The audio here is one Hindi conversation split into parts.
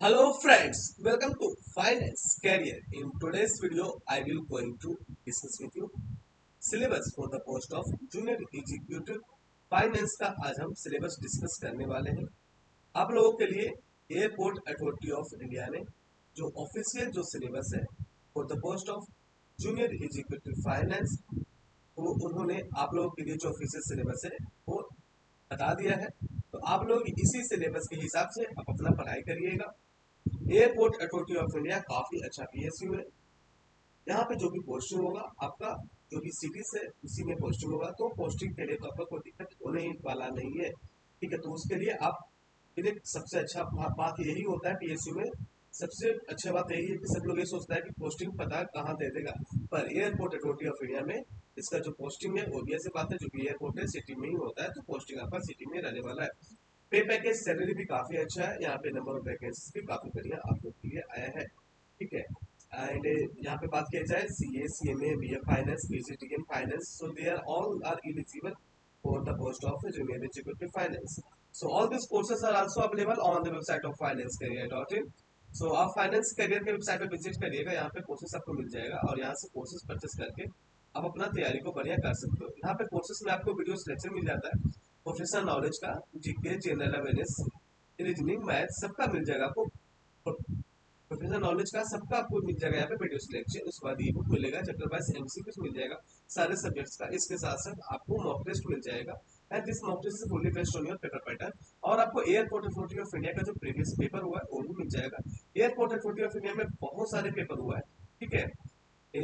Hello friends, welcome to Finance Career. In today's video, I will going to discuss with you syllabus for the post of Junior Executive Finance का आज हम syllabus डिस्कस करने वाले हैं। आप लोगों के लिए एयरपोर्ट अथॉरिटी ऑफ इंडिया ने जो ऑफिशियल जो सिलेबस है for the post of junior executive finance वो उन्होंने आप लोगों के लिए जो ऑफिशियल सिलेबस है वो बता दिया है। तो आप लोग इसी सिलेबस के हिसाब से आप अपना पढ़ाई करिएगा। एयरपोर्ट अथॉरिटी ऑफ इंडिया काफी अच्छा पीएसयू है। यहाँ पे जो भी पोस्टिंग होगा आपका जो भी सिटीज है उसी में पोस्टिंग होगा, तो पोस्टिंग के लिए तो आपका कोई दिक्कत होने ही वाला नहीं है। ठीक है, तो उसके लिए आप के लिए सबसे अच्छा बात यही होता है पीएसयू में। सबसे अच्छा बात यही है कि सब लोग ये सोचता है कि पोस्टिंग पता कहाँ दे देगा, पर एयरपोर्ट अथॉरिटी ऑफ इंडिया में इसका जो पोस्टिंग है वो भी ऐसी बात है, जो भी एयरपोर्ट है सिटी में ही होता है, तो पोस्टिंग आपका सिटी में रहने वाला है। पे पैकेज सैलरी भी काफी अच्छा है, यहाँ पे नंबर ऑफ वैकेंसी भी काफी बढ़िया आप लोग के लिए आया है। ठीक है, एंड यहाँ पे बात किया जाए CA CMA BA finance BCTM finance, so they are all are eligible for the post of junior executive finance. So all these courses are also available on the website of financecareer.in. So आप फाइनेंस करियर के वेबसाइट पे विजिट करिएगा, यहाँ पे कोर्सेस आपको मिल जाएगा और यहाँ से कोर्सेस परचेस करके आप अपना तैयारी को बढ़िया कर सकते हो। यहाँ पे कोर्सेस में आपको वीडियो लेक्चर मिल जाता है, प्रोफेशनल नॉलेज का, GK, general awareness, reasoning, math सबका मिल जाएगा आपको। प्रोफेशनल नॉलेज का सबका आपको मिल जाएगा यहाँ पे वीडियो लेक्चर। उसके बाद ई बुक मिलेगा, चैप्टर वाइज एमसीक्यूज मिल जाएगा सारे सब्जेक्ट्स का। इसके साथ साथ आपको मॉक टेस्ट मिल जाएगा and this mock test is fully based on your paper pattern. और आपको एयरपोर्ट अथॉरिटी ऑफ इंडिया का जो प्रीवियस पेपर हुआ है वो भी मिल जाएगा। एयरपोर्ट अथॉरिटी ऑफ इंडिया में बहुत सारे पेपर हुआ है। ठीक है,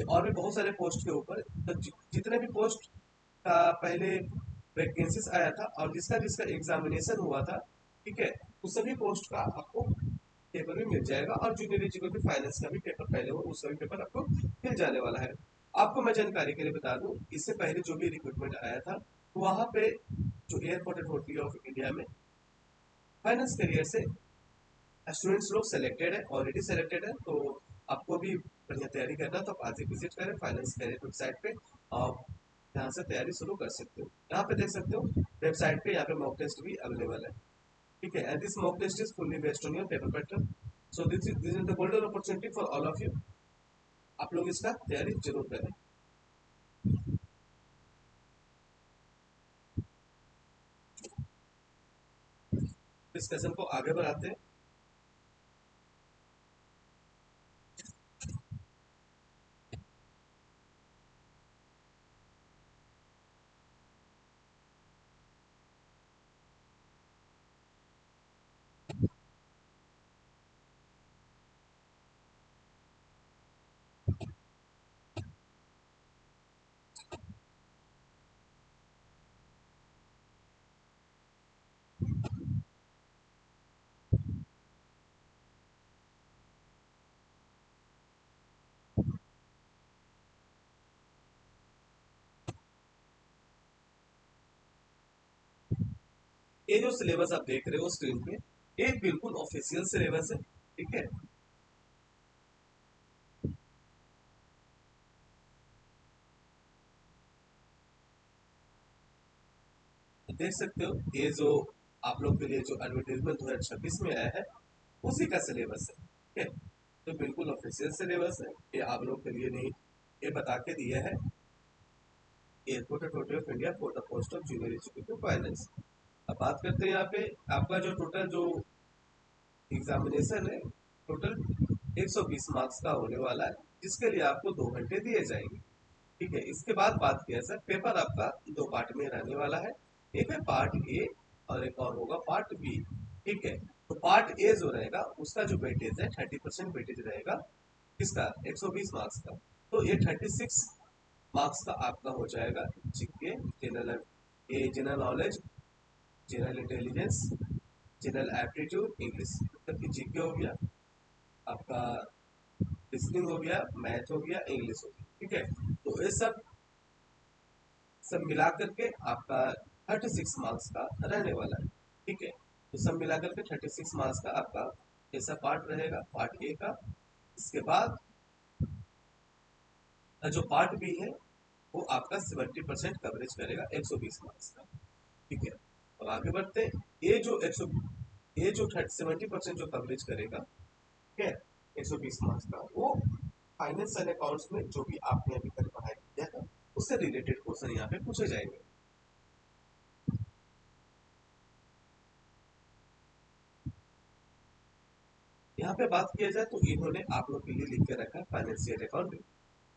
और भी बहुत सारे पोस्ट के ऊपर, तो जितने भी पोस्ट का पहले वैकेंसीज आया था और जिसका जिसका एग्जामिनेशन हुआ था, ठीक है, उस सभी पोस्ट का आपको पेपर भी मिल जाएगा। और जूनियर एग्जीक्यूटिव फाइनेंस का भी पेपर पहले हो उसका भी पेपर आपको मिल जाने वाला है। आपको मैं जानकारी के लिए बता दूं, इससे पहले जो भी रिक्रूटमेंट आया था वहां पे जो एयरपोर्ट अथॉरिटी ऑफ इंडिया में फाइनेंस करियर से स्टूडेंट्स लोग सेलेक्टेड है, ऑलरेडी सेलेक्टेड है। तो आपको भी बढ़िया तैयारी करना, तो आप आज ही विजिट करें फाइनेंस करियर वेबसाइट पे और यहाँ से तैयारी शुरू कर सकते हो। यहाँ पे देख सकते हो वेबसाइट पे, यहाँ पे मॉक टेस्ट भी अवेलेबल है। ठीक है, and this mock test is fully based on your paper pattern. So this is the golden opportunity for all of you. आप लोग इसका तैयारी जरूर करें। डिस्कशन को आगे बढ़ाते हैं। ये जो सिलेबस आप देख रहे हो स्क्रीन पे, ये बिल्कुल ऑफिशियल सिलेबस है। ठीक है, देख सकते हो ये जो आप लोग के लिए जो एडवर्टाइजमेंट 2026 में आया है उसी का सिलेबस है। ठीक है, तो बिल्कुल ऑफिशियल सिलेबस है, ये आप लोग के लिए नहीं, ये बता के दिया है airport authority of India for the post of junior executive finance. अब बात करते हैं यहाँ पे आपका जो टोटल जो एग्जामिनेशन है, टोटल 120 मार्क्स का होने वाला है, जिसके लिए आपको 2 घंटे दिए जाएंगे। ठीक है, इसके बाद बात किया सर, पेपर आपका 2 पार्ट में रहने वाला है। एक है पार्ट ए और एक और होगा पार्ट बी। ठीक है, तो पार्ट ए जो रहेगा उसका जो वेटेज है 30% वेटेज रहेगा, किसका 120 मार्क्स का। तो ये 36 मार्क्स का आपका हो जाएगा जीके, जनरल, ये general knowledge, general intelligence, general aptitude, English, मतलब कि जीके हो गया आपका, लिसनिंग हो गया, मैथ हो गया, इंग्लिश हो गया। ठीक है, तो ये सब सब मिला करके आपका 36 मार्क्स का रहने वाला है। ठीक है, तो सब मिला करके 36 मार्क्स का आपका ऐसा पार्ट रहेगा पार्ट ए का। इसके बाद जो पार्ट बी है वो आपका 70% कवरेज करेगा 120 मार्क्स का। ठीक है, अब आगे बढ़ते हैं। ये जो 100 ये जो 70% जो कवरेज करेगा ठीक है, 120 मार्क्स का वो फाइनेंस एंड अकाउंट्स में जो भी आपने अभी तक पढ़ाई किया था उससे रिलेटेड क्वेश्चन यहाँ पे पूछे जाएंगे। यहाँ पे बात किया जाए तो इन्होंने आप लोग के लिए लिख के रखा है फाइनेंशियल अकाउंटिंग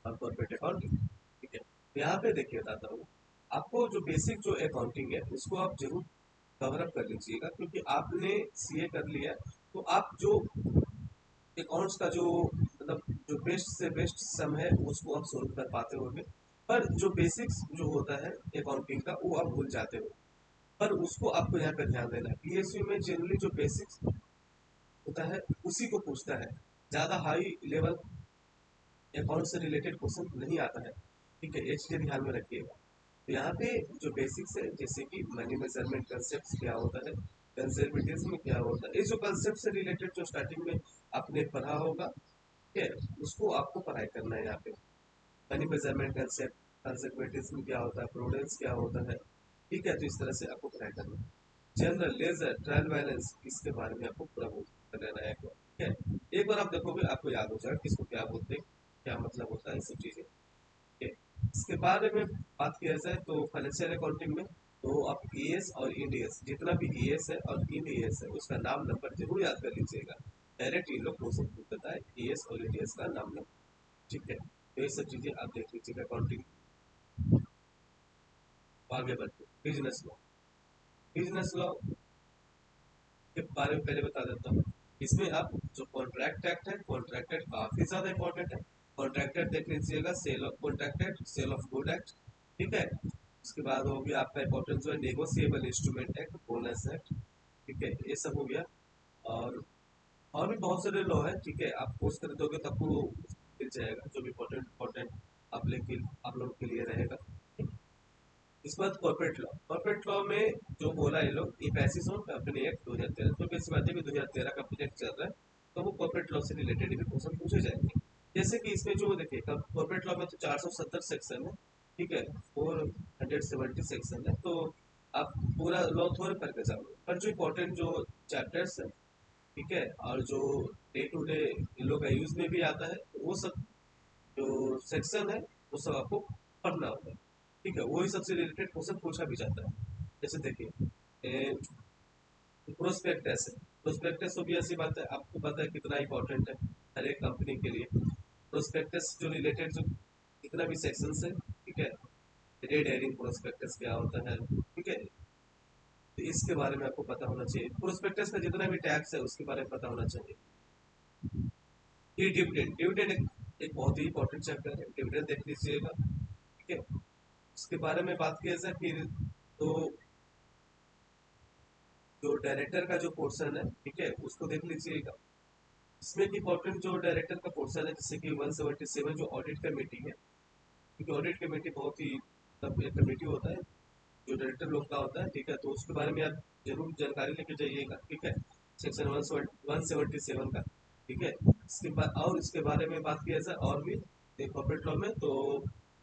और कॉर्पोरेट अकाउंटिंग। ठीक है, तो यहाँ पे देखिए बताता हूँ आपको जो बेसिक जो अकाउंटिंग है उसको आप जरूर कवर अप कर लीजिएगा, क्योंकि आपने सीए कर लिया तो आप जो अकाउंट्स का जो मतलब जो बेस्ट से बेस्ट सम है उसको आप सोल्व कर पाते होंगे, पर जो बेसिक्स जो होता है अकाउंटिंग का वो आप भूल जाते हो। पर उसको आपको यहाँ पे ध्यान देना है, पीएसयू में जनरली जो बेसिक्स होता है उसी को पूछता है, ज्यादा हाई लेवल अकाउंट से रिलेटेड क्वेश्चन नहीं आता है। ठीक है, ये चीजें ध्यान में रखिएगा। तो यहाँ पे जो बेसिक्स है जैसे कि मनी मेजरमेंट कंसेप्ट क्या होता है, कंजर्वेटिज्म क्या होता है, ये जो कंसेप्ट से रिलेटेड जो स्टार्टिंग में आपने पढ़ा होगा, ठीक है, उसको आपको पढ़ाई करना है यहाँ पे। मनी मेजरमेंट कंसेप्ट, कंजर्वेटिज्म क्या होता है, प्रूडेंस क्या होता है, ठीक है, तो इस तरह से आपको पढ़ाई करना है। जनरल लेजर ट्रायल बैलेंस इसके बारे में आपको पूरा रहना है, ठीक है। एक बार आप देखोगे आपको याद हो जाएगा किसको क्या बोलते हैं, क्या मतलब होता है, सब चीजें। ठीक है, इसके बारे में बात किया जाए तो फाइनेंशियल अकाउंटिंग में तो आप ईएस और इंडीएस जितना भी ईएस है और इंडीएस है उसका नाम नंबर जरूर याद कर लीजिएगा। डायरेक्ट ये लोग क्वेश्चन पूछता है ईएस और इंडीएस का नाम नंबर। ठीक है, तो ये सब चीजें आप देख लीजिएगा अकाउंटिंग। आगे बढ़ते बिजनेस लॉ। बिजनेस लॉ के बारे में पहले बता देता हूँ। इसमें आप जो कॉन्ट्रैक्ट एक्ट है, कॉन्ट्रैक्ट एक्ट काफी ज्यादा इंपॉर्टेंट है। कॉन्ट्रैक्ट एक्ट देख लीजिएगा, sale of contract act, sale of good act. ठीक है, उसके बाद हो गया आपका इंपॉर्टेंट जो है negotiable instrument act, bonus act. ठीक है, ये सब हो गया। और और भी बहुत सारे लॉ है। ठीक है, आप कोर्स कर दोगे तो आपको मिल जाएगा जो भी इंपॉर्टेंट इंपॉर्टेंट आप लोग के लिए रहेगा। इसके बाद कॉर्पोरेट लॉ। कॉर्पोरेट लॉ में जो बोला ये लोग, ये पैसिस ऑन कंपनी एक्ट 2013, तो कैसी बात है कि 2013 कंपनी एक्ट चल रहा है, तो वो कॉर्पोरेट लॉ से रिलेटेड भी क्वेश्चन पूछे जाएंगे। जैसे कि इसमें जो देखिए कॉर्पोरेट लॉ में तो 470 सेक्शन है। ठीक है, 470 सेक्शन है, तो आप पूरा लॉ थोड़ा करके जाओगे, पर जो इम्पोर्टेंट जो चैप्टर्स है, ठीक है, और जो डे टू डे इन लोग का यूज में भी आता है, वो सब जो सेक्शन है वो सब आपको पढ़ना होगा। ठीक है, वही सबसे रिलेटेड क्वेश्चन पूछा भी जाता है। जैसे देखिए प्रोस्पेक्टस है, प्रोस्पेक्टस तो भी ऐसी बात है, आपको पता है कितना इंपॉर्टेंट है हर एक कंपनी के लिए। प्रोस्पेक्टस जो रिलेटेड जो जितना भी सेक्शन है, ठीक है, रेड हेरिंग प्रोस्पेक्टस क्या होता है, ठीक है, तो इसके बारे में आपको पता होना चाहिए। प्रोस्पेक्टस का जितना भी टैक्स है उसके बारे में पता होना चाहिए। ये डिविडेंड, डिविडेंड एक बहुत ही इंपॉर्टेंट चैप्टर है, डिविडेंड देख लीजिएगा। ठीक है, उसके बारे में बात किया जाए फिर तो जो डायरेक्टर का जो पोर्शन है, ठीक है, उसको देख लीजिएगा। इसमें इंपॉर्टेंट जो डायरेक्टर का पोर्शन है जैसे कि 177 जो ऑडिट कमेटी है, क्योंकि ऑडिट कमेटी बहुत ही मतलब एक कमेटी होता है जो डायरेक्टर लोग का होता है। ठीक है, तो उसके बारे में आप जरूर जानकारी लेके जाइएगा। ठीक है, सेक्शन 177 का। ठीक है, इसके बाद और इसके बारे में बात किया जाए और भी कॉर्पोरेट लॉ में तो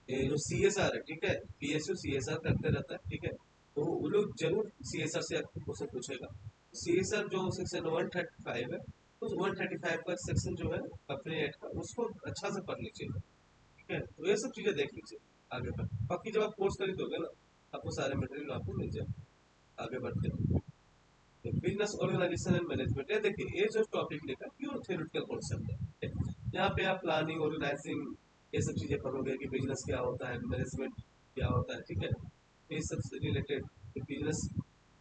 ये जो सीएसआर है, ठीक है, पीएसयू सीएसआर करते रहता है। ठीक है, तो वो लोग जरूर सीएसआर से आपको क्वेश्चन पूछेगा। सीएसआर जो सेक्शन 135 है, उस 135 का सेक्शन जो है अपने एक्ट का, उसको अच्छा से पढ़ लीजिएगा। ठीक है, तो ये सब चीजें देख लीजिए आगे बढ़। बाकी जब आप कोर्स खरीदोगे ना, आपको सारे मटेरियल आपको मिल जाए। आगे बढ़ते हैं बिजनेस ऑर्गेनाइजेशन एंड मैनेजमेंट। ये देखिए ये जो टॉपिक लिखा प्योर थ्योरेटिकल कॉन्सेप्ट है। यहाँ पे आप प्लानिंग ऑर्गेनाइजिंग ये सब चीजें पढ़ोगे कि बिजनेस क्या होता है, मैनेजमेंट क्या होता है। ठीक है, ये सब से रिलेटेड बिजनेस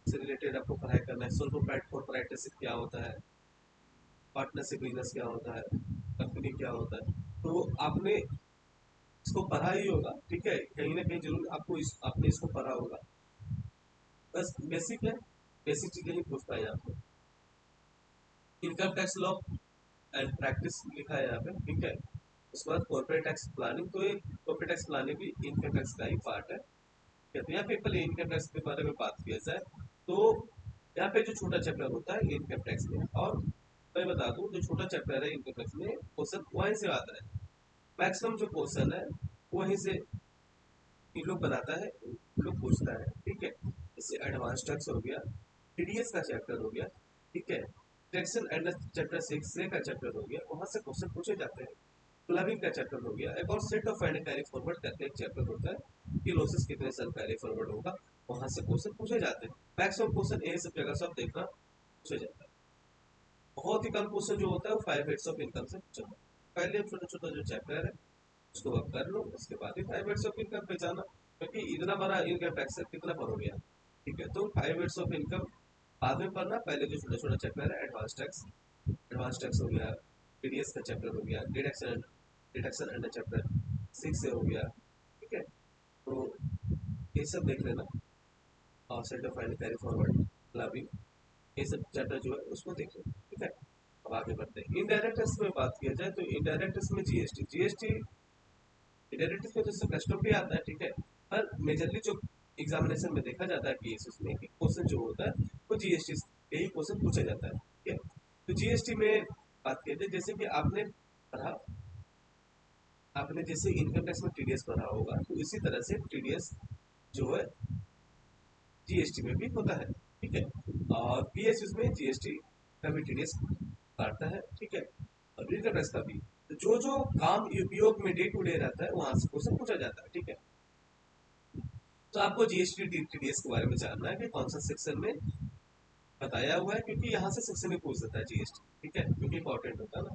से रिलेटेड आपको पढ़ाई करना है। सोलो प्रोप्राइटरशिप क्या होता है, पार्टनरशिप बिजनेस क्या होता है, कंपनी क्या होता है, तो आपने इसको पढ़ा ही होगा। ठीक है, कहीं ना कहीं जरूर आपको आपने इसको पढ़ा होगा। बस बेसिक है, बेसिक चीजें ही पूछता है यहाँ पे। Income tax law and practice लिखा है यहाँ पे। ठीक है, उसके बाद कॉर्पोरेट टैक्स प्लानिंग, तो ये कॉर्पोरेट टैक्स प्लानिंग भी इनकम टैक्स का ही पार्ट है। ठीक है, तो यहाँ पे पहले इनकम टैक्स के बारे में बात किया जाए तो यहाँ पे जो छोटा चैप्टर होता है इनकम टैक्स में, और मैं बता दूं जो छोटा चैप्टर है इनकम टैक्स में क्वेश्चन वहीं से आता है। मैक्सिमम जो क्वेश्चन है वहीं से ये लोग बनाता है, ये लोग पूछता है। ठीक है, जैसे एडवांस टैक्स हो गया, टीडीएस का चैप्टर हो गया। ठीक है, डिटेक्शन एंड चैप्टर 6 का चैप्टर हो गया, वहां से क्वेश्चन पूछे जाते हैं। क्लबिंग का चैप्टर हो गया, एक और set of and carry forward करके एक चैप्टर होता है कि लॉसेस कितने साल कैरी फॉरवर्ड होगा, वहां से क्वेश्चन पूछे जाते हैं। मैक्सिमम क्वेश्चन ये सब जगह सब देखना पूछे जाता है। बहुत ही कम क्वेश्चन जो होता है वो 5 हेड्स ऑफ इनकम से पूछा जाता है। पहले छोटा छोटा जो चैप्टर है उसको आप कर लो, उसके बाद ही 5 हेड्स ऑफ इनकम पे जाना, क्योंकि इतना बड़ा इनकम टैक्स है, कितना पढ़ोगे आप, ठीक है। तो 5 हेड्स ऑफ इनकम बाद में पढ़ना, पहले जो छोटा छोटा चैप्टर है एडवांस टैक्स, एडवांस टैक्स हो गया, टीडीएस का चैप्टर हो गया, डिडक्शन डिडक्शन एंड चैप्टर 6 से हो गया, ठीक है। तो ये सब देख लेना, और set of and carry forward, clubbing, ये सब चैप्टर जो है उसको देख लेना, ठीक है। अब आगे बढ़ते हैं। इनडायरेक्ट टैक्स में बात किया जाए तो इनडायरेक्ट टैक्स में जीएसटी, इनडायरेक्ट टैक्स में जैसे कस्टम भी आता है, ठीक है। पर मेजरली जो एग्जामिनेशन में देखा जाता है पीएसएस में कि क्वेश्चन जो होता है वो जीएसटी पे ही क्वेश्चन पूछा जाता है, ठीक है। तो जीएसटी में बात कहते हैं, जैसे कि आपने पढ़ा, आपने जैसे इनकम टैक्स में टीडीएस पढ़ा होगा, तो इसी तरह से टीडीएस जो है जीएसटी में भी होता है, ठीक है। और पीएसयू में जीएसटी का भी टीडीएस काटता है, ठीक है, और इनकम टैक्स का भी। तो जो जो काम उपयोग में डे टू डे रहता है वहां से क्वेश्चन पूछा जाता है, ठीक है। तो आपको जीएसटी टीडीएस के बारे में जानना है कि कौन सा सेक्शन में बताया हुआ है, क्योंकि यहाँ से सेक्शन में पूछ देता है जीएसटी, ठीक है, क्योंकि इंपॉर्टेंट होता है ना।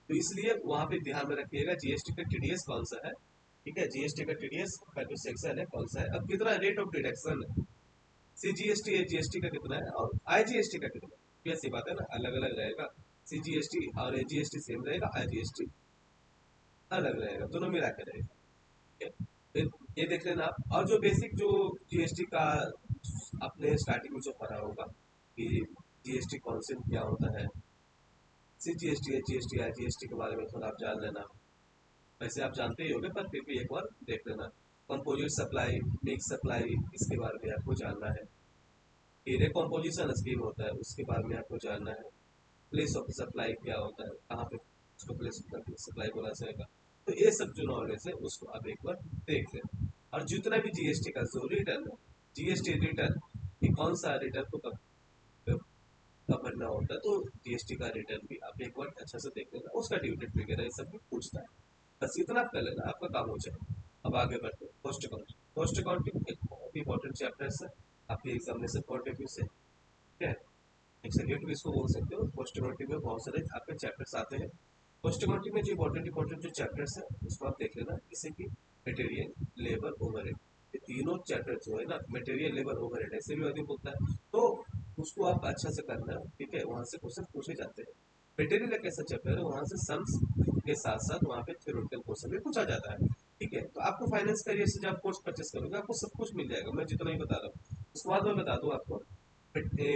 तो इसलिए वहां पे ध्यान में रखिएगा जीएसटी का टीडीएस कौन सा है, ठीक है। जीएसटी का टीडीएस का जो सेक्शन है कौन सा है, अब कितना रेट ऑफ डिडक्शन है, सीजीएसटी जीएसटी का कितना है और आईजीएसटी का कितना है, ऐसी बात है ना, अलग अलग रहेगा। सीजीएसटी और जीएसटी सेम रहेगा, आईजीएसटी अलग रहेगा, दोनों मिला के रहेगा, ठीक है। फिर ये देख लेना आप। और जो बेसिक जो जीएसटी का आपने स्टार्टिंग में जो पढ़ा होगा कि जीएसटी कॉन्सेप्ट क्या होता है, सीजीएसटी है, जीएसटी है, जीएसटी के बारे में थोड़ा आप जान लेना। वैसे आप जानते ही होंगे, पर फिर भी एक बार देख लेना। कंपोजिट सप्लाई, मिक्स सप्लाई, इसके बारे में आपको जानना है। रिकॉम्पोजिशन स्कीम होता है, उसके बारे में आपको जानना है। प्लेस ऑफ सप्लाई क्या होता है, कहाँ पे उसको प्लेस ऑफ सप्लाई बोला जाएगा। तो ये सब जो नॉलेज है उसको आप एक बार देख लें। और जितना भी जीएसटी का जो रिटर्न है, जीएसटी रिटर्न, कि कौन सा रिटर्न को कब भरना होता है, तो जीएसटी का रिटर्न भी आप एक बार अच्छा से देख लेना, उसका ड्यूटी वगैरह ये सब भी पूछता है। बस इतना आप कर लेना, आपका काम हो जाए। अब आगे बढ़ते हैं। कॉस्ट अकाउंटिंग, कॉस्ट अकाउंटिंग एक बहुत ही इंपॉर्टेंट चैप्टर है आपके एग्जामिनेशन पॉइंट ऑफ व्यू से, ठीक है। एक्सेक्यूटिव इसको बोल सकते हो। कॉस्ट अकाउंटिंग में बहुत सारे आपके चैप्टर्स आते हैं। कॉस्ट अकाउंटिंग में जो इंपॉर्टेंट इंपॉर्टेंट जो चैप्टर्स है उसको आप देख लेना, जैसे कि मटेरियल, लेबर, ओवरहेड, ये तीनों चैप्टर जो है ना, मटेरियल, लेबर, ओवरहेड, ऐसे भी अधिक होता है, तो उसको आप अच्छा से करना, ठीक है। वहां से क्वेश्चन पूछे जाते हैं। मटेरियल एक ऐसा चैप्टर है, वहां से सम्स के साथ साथ वहां पे थ्योरेटिकल क्वेश्चन भी पूछा जाता है, ठीक है। तो आपको फाइनेंस करियर से जब कोर्स परचेस करोगे आपको सब कुछ मिल जाएगा, मैं जितना ही बता रहा हूँ। उसके बाद मैं बता दूं आपको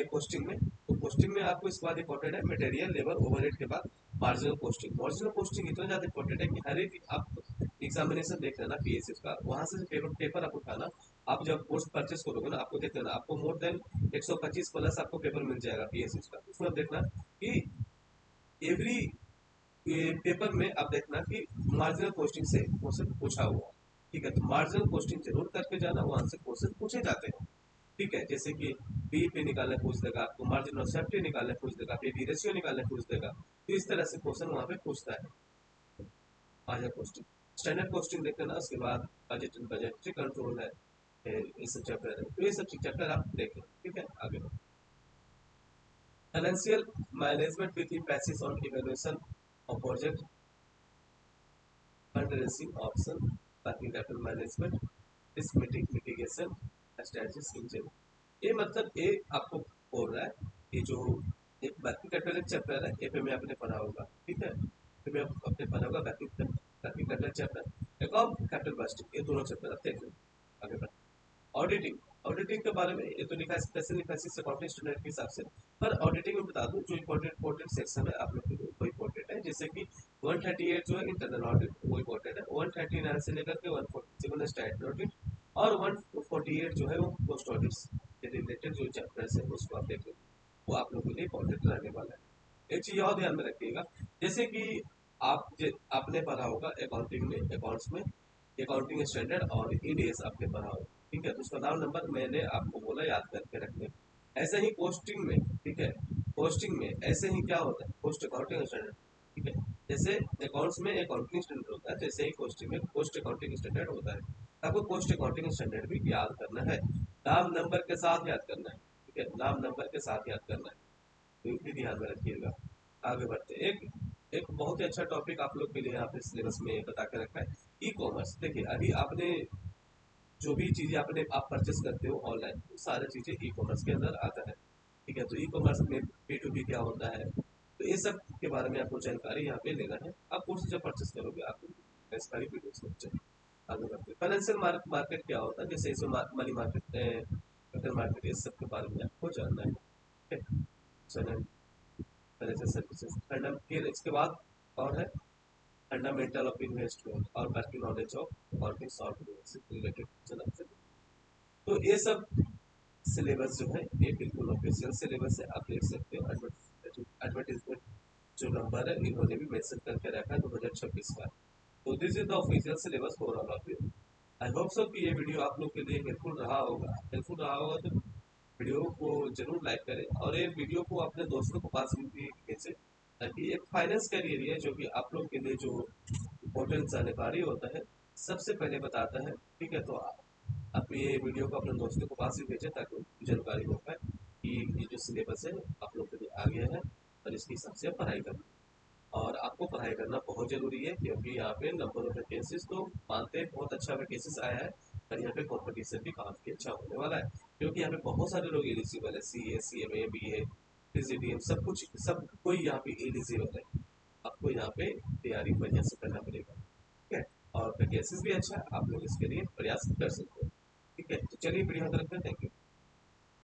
पोस्टिंग में, तो पोस्टिंग में आपको इसके बाद इंपॉर्टेंट है मटेरियल, लेबर, ओवरहेड के बाद मार्जिनल पोस्टिंग। मार्जिनल पोस्टिंग इतना ज्यादा इंपॉर्टेंट है कि हर एक आप एग्जामिनेशन देख लेना पीएसएस का, वहां से पेपर आप उठाना। आप जब कोर्स परचेस करोगे ना, आपको देख लेना, आपको मोर देन 125 प्लस आपको पेपर मिल जाएगा पीएसएस का। उसमें आप देखना कि एवरी पेपर में आप देखना कि मार्जिनल पोस्टिंग से क्वेश्चन पूछा हुआ, ठीक है। तो मार्जिनल पोस्टिंग जरूर करके जाना, वहां से क्वेश्चन पूछे जाते हैं, ठीक है। जैसे कि बीईपी निकालने पूछ देगा आपको, मार्जिन ऑफ सेफ्टी निकालने पूछ देगा, पीवी रेशियो निकालने पूछ देगा। तो इस तरह से क्वेश्चन वहां पे पूछता है। मार्जिनल पोस्टिंग, स्टैंडर्ड पोस्टिंग देख लेना। उसके बाद बजट एंड बजटरी कंट्रोल है, ये सब चैप्टर है, तो ये सब चैप्टर आप देखें, ठीक है। आगे financial management with emphasis on evaluation of project, fund raising option, working capital management, risk mitigation, strategies in general. ये मतलब ये आपको बोल रहा है, ये जो एक वर्किंग कैपिटल एक चैप्टर है, ये पे में आपने पढ़ा होगा, ठीक है। फिर में आपने पढ़ा होगा वर्किंग कैपिटल चैप्टर, एक और कैपिटल बजटिंग, ये दोनों चैप्टर आप देख लें। आगे बढ़ते, ऑडिटिंग, ऑडिटिंग के बारे में ये तो लिखा है स्पेशल एम्फेसिस अकाउंटिंग स्टैंडर्ड के हिसाब से। पर ऑडिटिंग में बता दूं जो इंपॉर्टेंट इंपॉर्टेंट सेक्शन है आप लोग के लिए वो इंपॉर्टेंट है, जैसे कि 138 जो है इंटरनल ऑडिट वो इंपॉर्टेंट है, 139 से लेकर के 147 स्टैट्यूटरी ऑडिट, और 148 जो है वो पोस्ट ऑडिट से रिलेटेड जो चैप्टर्स है उसको आप देख लें, वो आप लोगों के लिए इंपॉर्टेंट रहने वाला है। एक चीज और ध्यान में रखिएगा, जैसे कि आपने पढ़ा होगा अकाउंटिंग में, अकाउंट्स में अकाउंटिंग स्टैंडर्ड और इंड आपने पढ़ा होगा, ठीक है। तो उसका नाम नंबर मैंने आपको बोला याद करके रखने। ऐसे ही पोस्टिंग में, ठीक है, पोस्टिंग में ऐसे ही क्या होता है, पोस्ट अकाउंटिंग स्टैंडर्ड, ठीक है। जैसे अकाउंट्स में अकाउंटिंग स्टैंडर्ड होता है, जैसे ही पोस्टिंग में पोस्ट अकाउंटिंग स्टैंडर्ड होता है। आपको पोस्ट अकाउंटिंग स्टैंडर्ड भी याद करना है, नाम नंबर के साथ याद करना है, ठीक है, नाम नंबर के साथ याद करना है, तो ये भी ध्यान में रखिएगा। आगे बढ़ते एक एक बहुत ही अच्छा टॉपिक आप लोग के लिए यहाँ पे सिलेबस में बता के रखा है, ई कॉमर्स। देखिए अभी आपने जो भी चीजें आपने आप परचेस करते हो ऑनलाइन, वो सारी चीजें ई कॉमर्स के अंदर आता है, ठीक है। तो ई कॉमर्स में पी टू पी क्या होता है, तो ये सब के बारे में आपको जानकारी यहाँ पे लेना है। आप कोर्स जब परचेस करोगे आपको सारी वीडियोस मिल जाएगी। आगे बढ़ते फाइनेंशियल मार्केट क्या होता है, जैसे इसमें मनी मार्केट, कैपिटल मार्केट, इस सब के बारे में आपको जानना है, ठीक है। चलिए फाइनेंशियल सर्विसेज फंडम, फिर इसके बाद और है फंडामेंटल ऑफ इन्वेस्टमेंट और working knowledge of market software से रिलेटेड चला। तो ये सब सिलेबस जो है ये बिल्कुल ऑफिशियल सिलेबस है, आप देख सकते हो। एडवर्टीजमेंट जो नंबर है इन्होंने भी मेंशन करके रखा है 2026 का। तो this is the official syllabus for all of you. I hope so कि ये वीडियो आप लोग के लिए हेल्पफुल रहा होगा तो वीडियो को जरूर लाइक करें और ये वीडियो को अपने दोस्तों को पास में भी भेजें, ताकि एक फाइनेंस करियर है जो कि आप लोग के लिए जो इम्पोर्टेंट जानकारी होता है सबसे पहले बताता है, ठीक है। तो आप ये वीडियो को अपने दोस्तों को पास ही भेजें ताकि उनको जानकारी हो पाए कि ये जो सिलेबस है आप लोग के लिए आ गया है और इसके हिसाब से पढ़ाई करना। और आपको पढ़ाई करना बहुत जरूरी है, क्योंकि यहाँ पे नंबर ऑफ वैकेंसीज तो मानते हैं बहुत अच्छा वैकेंसीज आया है, और यहाँ पे कॉम्पिटिशन भी काफी अच्छा होने वाला है, क्योंकि यहाँ पे बहुत सारे लोग एलिजिबल है, C A C M A B A PGDM सब कुछ, सब कोई यहाँ पे एलिजिबल है। आपको यहाँ पे तैयारी बढ़िया से करना पड़ेगा, ठीक है। और वैकेंसीज भी अच्छा है, आप लोग इसके लिए प्रयास कर सकते हो, ठीक है। तो चलिए वीडियो अंदर रखते हैं, थैंक यू।